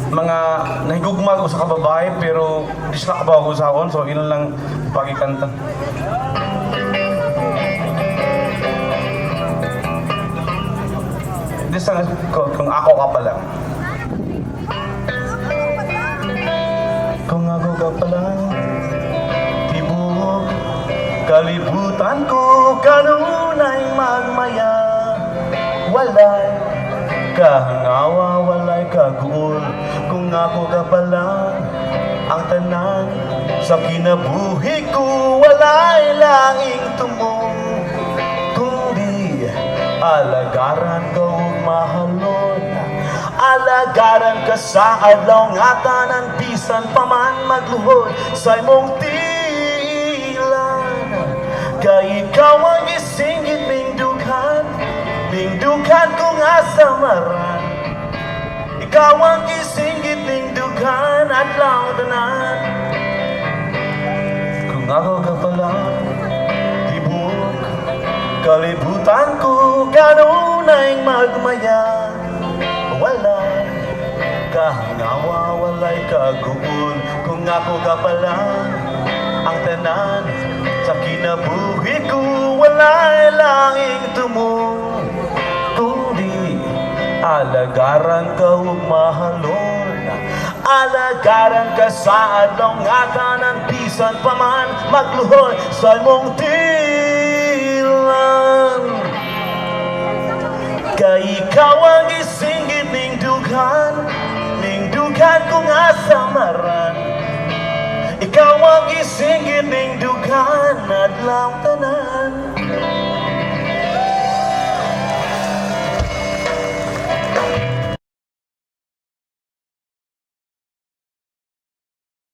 mga nahigugma ko sa kababae pero dislak ba ako sa akon, so ilan lang pagikanta. This song is called Kung Ako Ka Pa Lang. Kung ako ka pa lang, tibok kalibutan ko kanunay magmaya. Walay kahangawa, walay kaguol. Kung ako ka pa lang, ang tanan sa kinabuhi ko, walay langing tumong. Kundi alagaran ko mahalon, alagaran ka sa adlaw nga tanan, bisan pa man magluhod sa imong tilan. Kay ikaw ang isinggit ning dughan, ning dughan kong asamaran. Ikaw ang isinggit ning dughan at lang tanan. Kung ako ka pa lang, tibok kalibutan ko kanunay magmaya. Walay kahangawa, walay kaguol. Kung ako ka pa lang, ang tanan sa kinabuhi ko, walay langing tumong. Kundi alagaran ka ug mahalon, alagaran ka sa adlaw nga tanan, bisan pa man magluhod sa imong tilan. Kay ikaw ang isinggit ning dughan kong asamaran. Ikaw ang isinggit ning dughan at lang